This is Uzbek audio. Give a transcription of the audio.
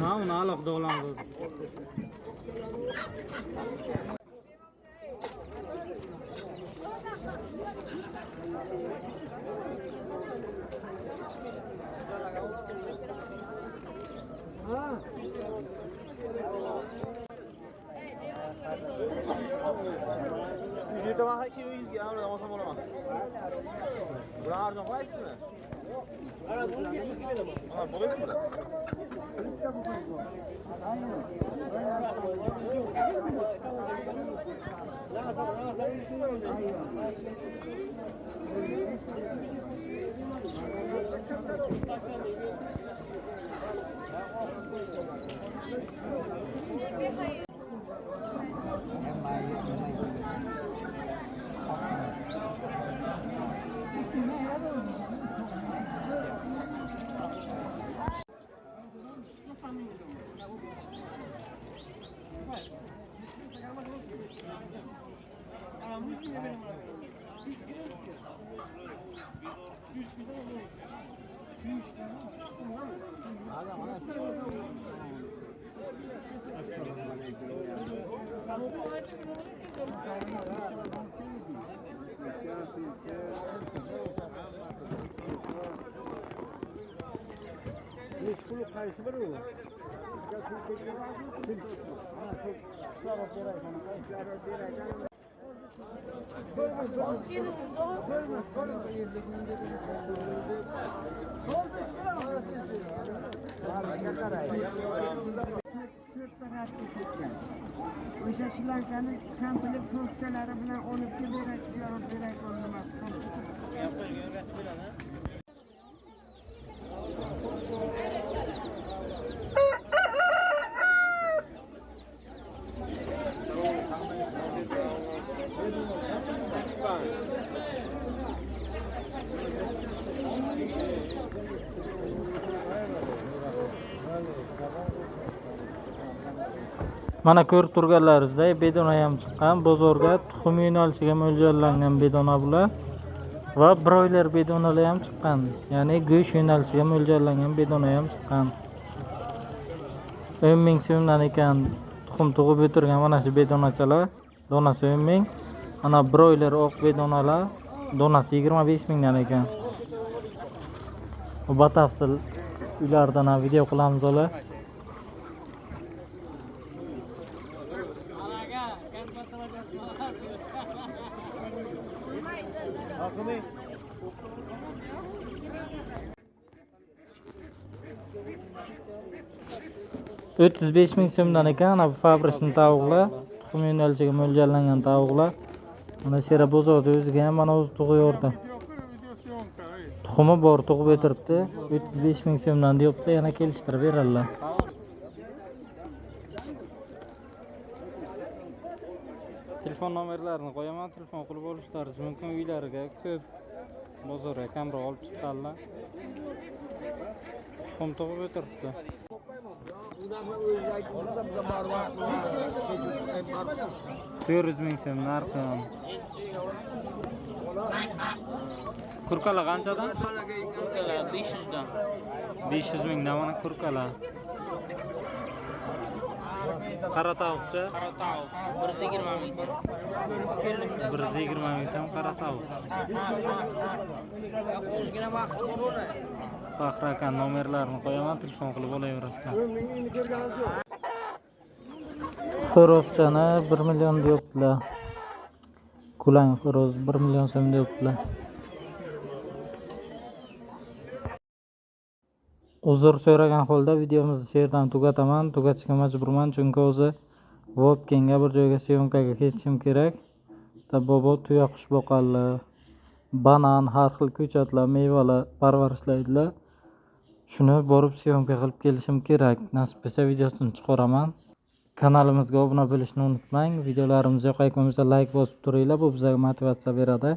Ha, uni alohida olamiz. Yüzüğü tamam ki yüz ya orada olsam olamaz. Buran harcam koyarsın mı? Evet, bunu getirdim. Ha, buluyor musun? Kulu kayısı var mı? O'sha shularni kampilib to'shchalari bilan olib kelib berak olmas. Mana ko'rib turganlaringizdek bedona ham chiqqan. Bozorga tuxum yo'nalishiga mo'ljallangan bedona bular va broiler bedonalar ham chiqqan. Ya'ni go'sht yo'nalishiga mo'ljallangan bedona ham chiqqan. 10 ming so'mdan ekan tuxum tug'ib o'tirgan mana shu bedonachalar. Donasi 10 ming. Ana broiler oq bedonalar donasi 25 mingdan ekan. Batafsil ulardan ham video qilamiz olar. Akımı. 35 ming so'mdan ekan ana bu fabrikning tovuqlar, tuxum yo'nalishiga mo'ljallangan tovuqlar. Mana Sera bozorda o'ziga ham mana o'zi tug'yordi. Tuxumi bor tug'ib o'tiribdi. 35 ming so'mdan deyapti, yana kelishtirib beradilar. Telefon nomerlarini qo'yaman, telefon qilib olishlaringiz mumkin. Uylariga ko'p bozorga kamroq olib chiqqanlar. Tuxum tug'ib o'tiribdi. 400 ming so'm narxi. Kurkalar qanchadan? Kurkalar 500 dan. 500 mingdan mana kurkalar. Qara tovuqcha? Qora tovuq 120 ming so'm. 120 ming so'm qara tovuq. O'zgina vaqt bor. Faxr aka nomerlarini qo'yaman, telefon qilib olaverasizlar. Xo'rozchani 1 million deyaptilar. Kulang xo'roz 1 million so'm deyaptilar. Uzr so'ragan holda videomizni shu yerdan tugataman. Tugatishga majburman, chunki o'zi Vobkenga bir joyga syomkaga ketishim kerak. Bobo tuyaqush boqarlar, banan, har xil ko'chatlar, mevalar parvarishlaydilar. Shuni borib syomka qilib kelishim kerak. Nasib bo'lsa videosini chiqaraman. Kanalimizga obuna bo'lishni unutmang. Videolarimiz yoqayotgan bo'lsa like bosib turinglar, bu bizga motivatsiya beradi.